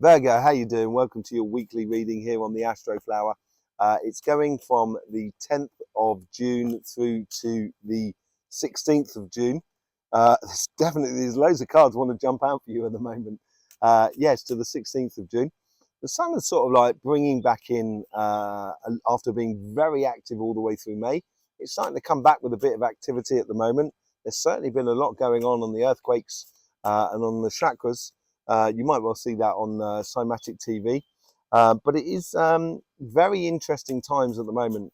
Virgo, how you doing? Welcome to your weekly reading here on the Astroflower. It's going from the 10th of June through to the 16th of June. There's loads of cards want to jump out for you at the moment. Yes, to the 16th of June. The sun is sort of like bringing back in, after being very active all the way through May. It's starting to come back with a bit of activity at the moment. There's certainly been a lot going on the earthquakes and on the chakras. You might well see that on Cymatic TV. But it is very interesting times at the moment.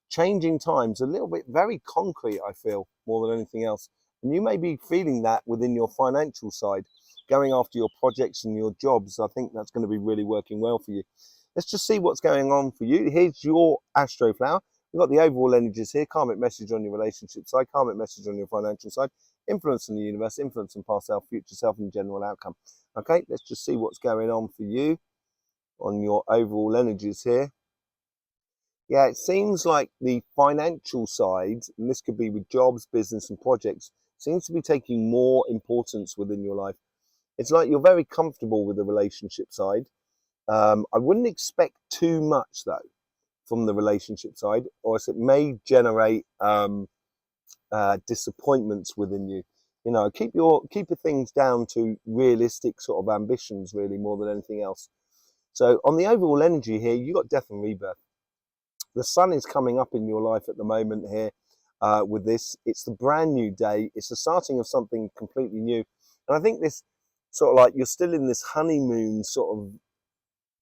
Changing times, a little bit very concrete, I feel, more than anything else. And you may be feeling that within your financial side, going after your projects and your jobs. I think that's going to be really working well for you. Let's just see what's going on for you. Here's your Astroflower. We've got the overall energies here, karmic message on your relationship side, karmic message on your financial side, influence in the universe, influence in past self, future self, and general outcome. Okay, let's just see what's going on for you on your overall energies here. Yeah, it seems like the financial side, and this could be with jobs, business, and projects, seems to be taking more importance within your life. It's like you're very comfortable with the relationship side. I wouldn't expect too much though from the relationship side, or else it may generate disappointments within you. You know, keep your things down to realistic sort of ambitions, really, more than anything else. So on the overall energy here, you got death and rebirth. The sun is coming up in your life at the moment here with this. It's the brand new day. It's the starting of something completely new. And I think this sort of like you're still in this honeymoon sort of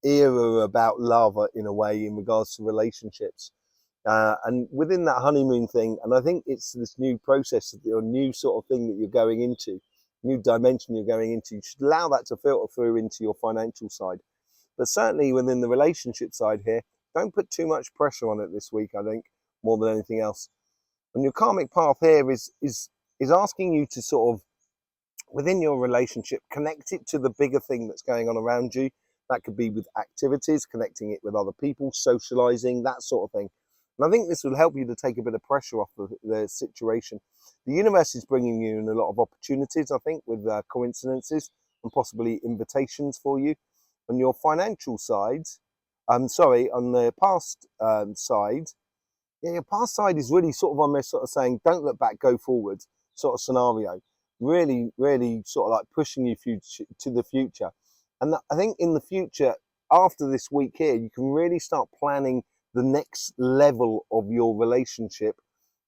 era about love in a way in regards to relationships. And within that honeymoon thing, and I think it's this new process or new sort of thing that you're going into, new dimension you're going into, you should allow that to filter through into your financial side. But certainly within the relationship side here, don't put too much pressure on it this week, I think, more than anything else. And your karmic path here is asking you to sort of, within your relationship, connect it to the bigger thing that's going on around you. That could be with activities, connecting it with other people, socializing, that sort of thing. And I think this will help you to take a bit of pressure off the situation. The universe is bringing you in a lot of opportunities, I think, with coincidences and possibly invitations for you. On your financial side, on the past side, yeah, your past side is really sort of on this sort of saying, don't look back, go forward sort of scenario. Really, really sort of like pushing you to the future. And I think in the future, after this week here, you can really start planning the next level of your relationship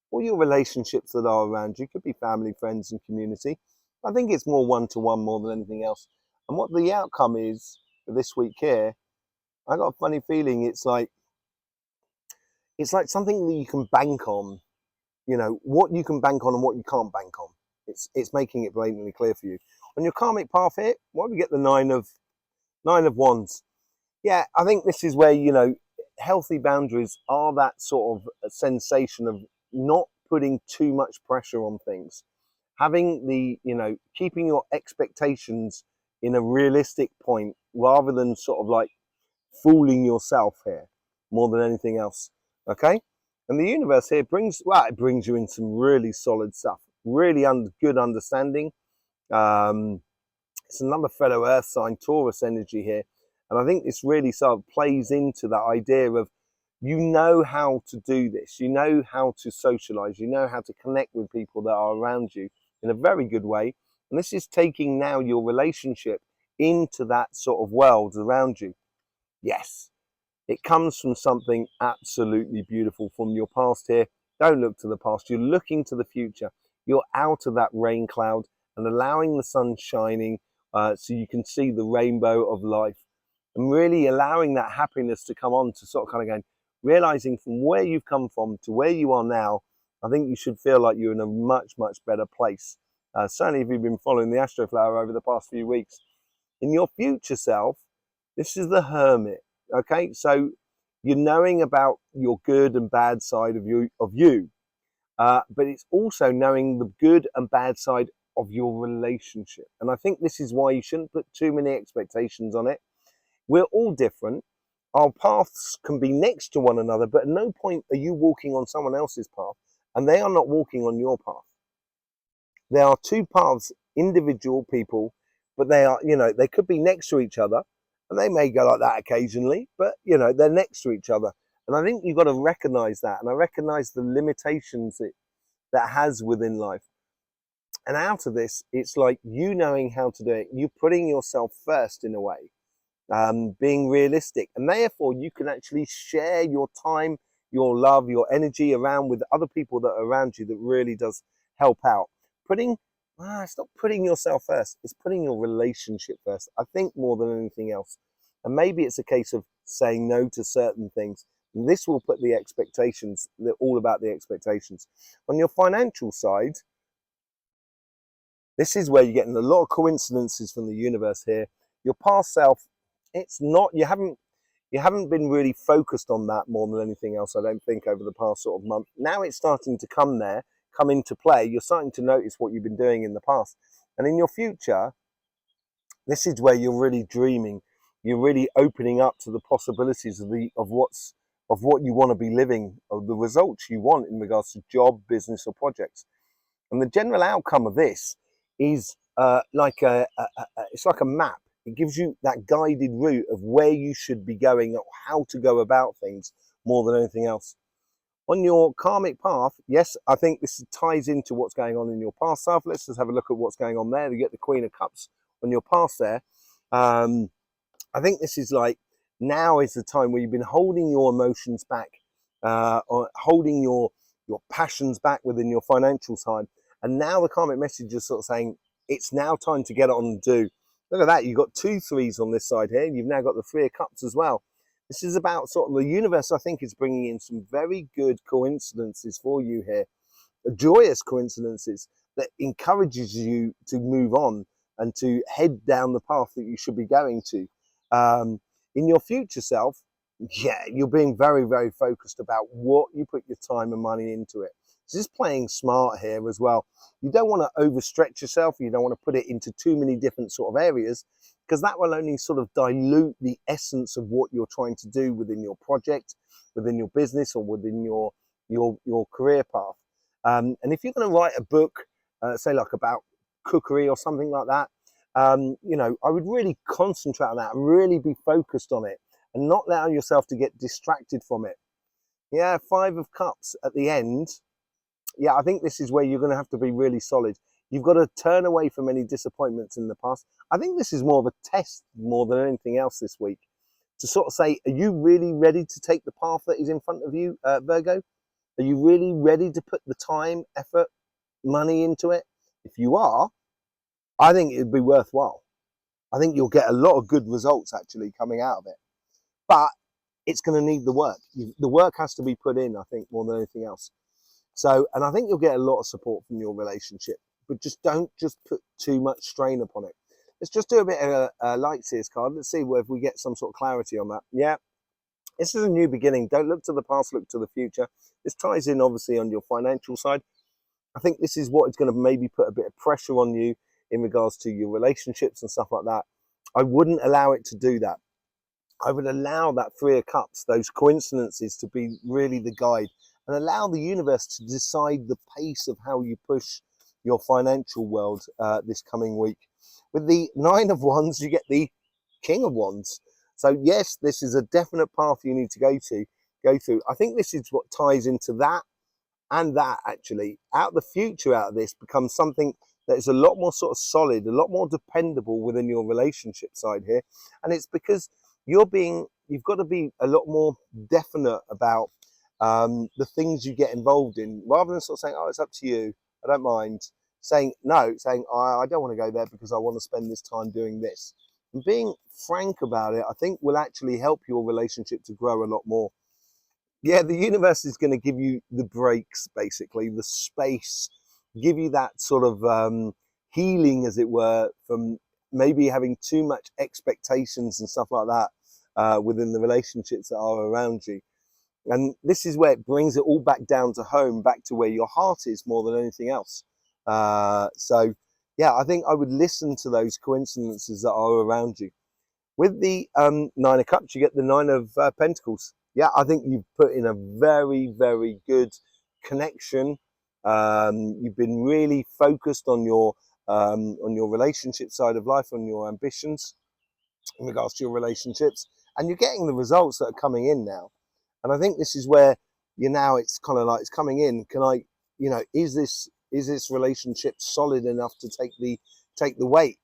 or your relationships that are around you. Could be family, friends, and community. I think it's more one-to-one more than anything else. And what the outcome is for this week here, I got a funny feeling it's like something that you can bank on. You know what you can bank on and what you can't bank on. It's making it blatantly clear for you. On your karmic path here, why do we get the nine of wands? Yeah, I think this is where, you know, healthy boundaries are that sort of a sensation of not putting too much pressure on things, having the, you know, keeping your expectations in a realistic point rather than sort of like fooling yourself here more than anything else. Okay, and the universe here brings, well, it brings you in some really solid stuff, really good understanding. It's another fellow earth sign, Taurus energy here, and I think this really sort of plays into that idea of, you know how to do this, you know how to socialize, you know how to connect with people that are around you in a very good way. And this is taking now your relationship into that sort of world around you. Yes, it comes from something absolutely beautiful from your past here. Don't look to the past. You're looking to the future. You're out of that rain cloud and allowing the sun shining so you can see the rainbow of life, and really allowing that happiness to come on, to sort of kind of going, realizing from where you've come from to where you are now. I think you should feel like you're in a much, much better place. Certainly if you've been following the Astroflower over the past few weeks. In your future self, this is the Hermit. Okay, so you're knowing about your good and bad side of you, but it's also knowing the good and bad side of your relationship. And I think this is why you shouldn't put too many expectations on it. We're all different. Our paths can be next to one another, but at no point are you walking on someone else's path and they are not walking on your path. There are two paths, individual people, but they are, you know, they could be next to each other And they may go like that occasionally, but you know, they're next to each other. And I think you've got to recognize that. And I recognize the limitations that has within life. And out of this, it's like you knowing how to do it, you putting yourself first in a way, being realistic. And therefore, you can actually share your time, your love, your energy around with other people that are around you that really does help out. It's not putting yourself first, it's putting your relationship first, I think, more than anything else. And maybe it's a case of saying no to certain things. And this will put the expectations, they're all about the expectations. On your financial side, this is where you're getting a lot of coincidences from the universe here. Your past self, it's not, you haven't been really focused on that more than anything else, I don't think, over the past sort of month. Now it's starting to come into play. You're starting to notice what you've been doing in the past. And in your future, this is where you're really dreaming. You're really opening up to the possibilities of what you want to be living, of the results you want in regards to job, business, or projects. And the general outcome of this is it's like a map. It gives you that guided route of where you should be going or how to go about things more than anything else. On your karmic path, yes, I think this ties into what's going on in your past self. Let's just have a look at what's going on there. You get the Queen of Cups on your past there. I think this is like, now is the time where you've been holding your emotions back, or holding your passions back within your financial time. And now the karmic message is sort of saying, it's now time to get on and do. Look at that, you've got 2 3s on this side here. You've now got the 3 of Cups as well. This is about sort of the universe, I think, is bringing in some very good coincidences for you here, joyous coincidences that encourages you to move on and to head down the path that you should be going to. In your future self, yeah, you're being very, very focused about what you put your time and money into it. This is playing smart here as well. You don't want to overstretch yourself. You don't want to put it into too many different sort of areas, because that will only sort of dilute the essence of what you're trying to do within your project, within your business, or within your career path. And if you're going to write a book, say like about cookery or something like that, you know, I would really concentrate on that, really be focused on it, and not allow yourself to get distracted from it. Yeah, 5 of Cups at the end. Yeah, I think this is where you're going to have to be really solid. You've got to turn away from any disappointments in the past. I think this is more of a test more than anything else this week, to sort of say, are you really ready to take the path that is in front of you, Virgo? Are you really ready to put the time, effort, money into it? If you are, I think it'd be worthwhile. I think you'll get a lot of good results actually coming out of it. But it's going to need the work. The work has to be put in, I think, more than anything else. So, and I think you'll get a lot of support from your relationship, but just don't just put too much strain upon it. Let's just do a bit of a light seers card. Let's see if we get some sort of clarity on that. Yeah, this is a new beginning. Don't look to the past, look to the future. This ties in obviously on your financial side. I think this is what is going to maybe put a bit of pressure on you in regards to your relationships and stuff like that. I wouldn't allow it to do that. I would allow that 3 of Cups, those coincidences, to be really the guide, and allow the universe to decide the pace of how you push your financial world this coming week. With the 9 of Wands, you get the King of Wands. So yes, this is a definite path you need to go through. I think this is what ties into that, and that actually out the future out of this becomes something that is a lot more sort of solid, a lot more dependable within your relationship side here. And it's because you've got to be a lot more definite about the things you get involved in, rather than sort of saying, oh, it's up to you, I don't mind. Saying no, saying I don't want to go there because I want to spend this time doing this. And being frank about it, I think, will actually help your relationship to grow a lot more. Yeah, the universe is going to give you the breaks, basically, the space, give you that sort of healing, as it were, from maybe having too much expectations and stuff like that within the relationships that are around you. And this is where it brings it all back down to home, back to where your heart is more than anything else. So, yeah, I think I would listen to those coincidences that are around you. With the 9 of Cups, you get the 9 of Pentacles. Yeah, I think you've put in a very, very good connection. You've been really focused on your relationship side of life, on your ambitions. in regards to your relationships, and you're getting the results that are coming in now. And I think this is where you're now, it's kind of like it's coming in. Can I, is this relationship solid enough to take the weight?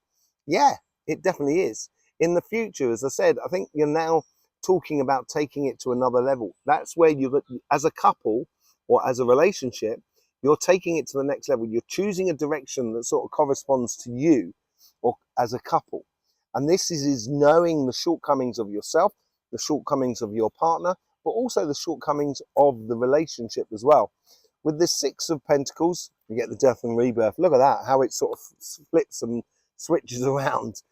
Yeah, it definitely is. In the future, as I said, I think you're now talking about taking it to another level. That's where you, as a couple or as a relationship, you're taking it to the next level. You're choosing a direction that sort of corresponds to you or as a couple. And this is knowing the shortcomings of yourself, the shortcomings of your partner, but also the shortcomings of the relationship as well. With the Six of Pentacles, you get the death and rebirth. Look at that, how it sort of flips and switches around.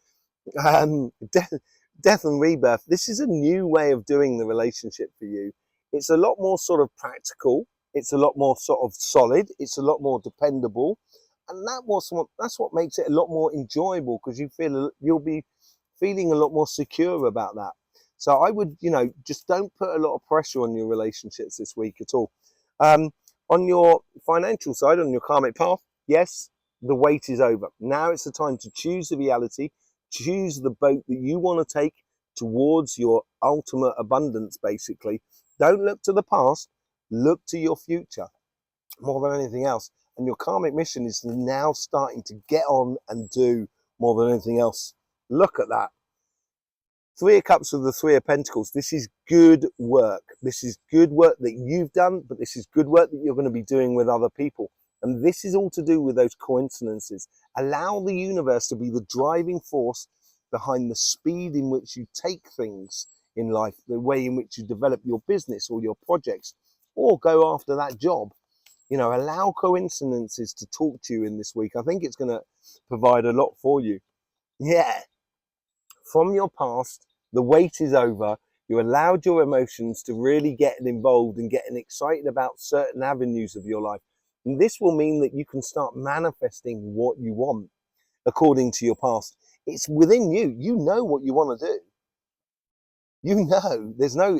Death and rebirth. This is a new way of doing the relationship for you. It's a lot more sort of practical. It's a lot more sort of solid. It's a lot more dependable. And that's what makes it a lot more enjoyable, because you'll be feeling a lot more secure about that. So I would, just don't put a lot of pressure on your relationships this week at all. On your financial side, on your karmic path, yes, the wait is over. Now it's the time to choose the reality, choose the boat that you want to take towards your ultimate abundance, basically. Don't look to the past, look to your future more than anything else. And your karmic mission is now starting to get on and do more than anything else. Look at that. Three of Cups with the Three of Pentacles. This is good work. This is good work that you've done, but this is good work that you're going to be doing with other people. And this is all to do with those coincidences. Allow the universe to be the driving force behind the speed in which you take things in life, the way in which you develop your business or your projects, or go after that job. Allow coincidences to talk to you in this week. I think it's going to provide a lot for you. Yeah. From your past, the wait is over. You allowed your emotions to really get involved and getting excited about certain avenues of your life. And this will mean that you can start manifesting what you want according to your past. It's within you. You know what you want to do. There's no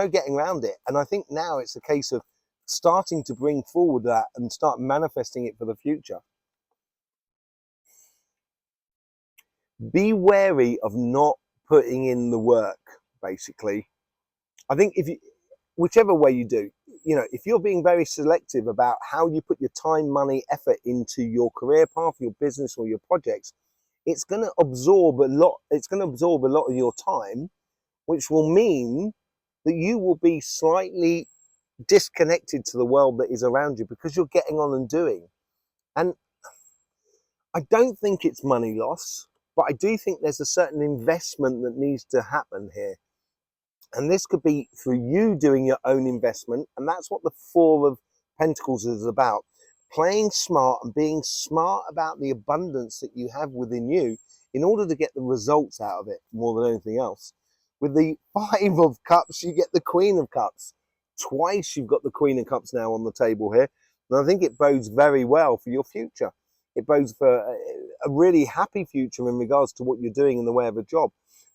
getting around it. And I think now it's a case of starting to bring forward that and start manifesting it for the future. Be wary of not putting in the work, basically. I think whichever way you do, if you're being very selective about how you put your time, money, effort into your career path, your business or your projects, it's going to absorb a lot. It's going to absorb a lot of your time, which will mean that you will be slightly disconnected to the world that is around you because you're getting on and doing. And I don't think it's money loss, but I do think there's a certain investment that needs to happen here. And this could be through you doing your own investment. And that's what the Four of Pentacles is about. Playing smart and being smart about the abundance that you have within you in order to get the results out of it more than anything else. With the Five of Cups, you get the Queen of Cups. Twice you've got the Queen of Cups now on the table here. And I think it bodes very well for your future. It bodes for a really happy future in regards to what you're doing in the way of a job.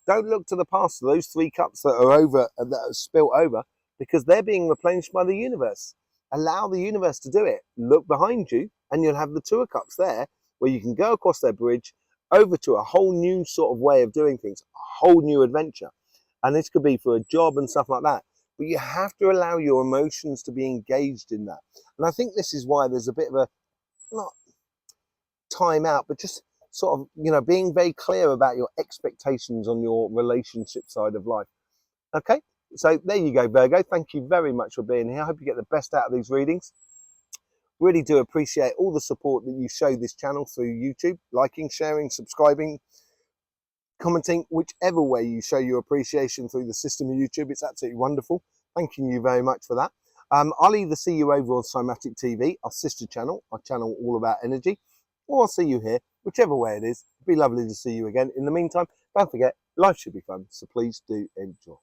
Don't look to the past, those three cups that are over, that are spilt over, because they're being replenished by the universe. Allow the universe to do it. Look behind you and you'll have the Two of Cups there, where you can go across that bridge over to a whole new sort of way of doing things, a whole new adventure. And this could be for a job and stuff like that. But you have to allow your emotions to be engaged in that. And I think this is why there's a bit of a, not time out, but just sort of, being very clear about your expectations on your relationship side of life. Okay, so there you go, Virgo. Thank you very much for being here. I hope you get the best out of these readings. Really do appreciate all the support that you show this channel through YouTube, liking, sharing, subscribing, commenting, whichever way you show your appreciation through the system of YouTube. It's absolutely wonderful. Thanking you very much for that. I'll either see you over on Somatic TV, our sister channel, our channel all about energy, or I'll see you here, whichever way it is. It'd be lovely to see you again. In the meantime, don't forget, life should be fun, so please do enjoy.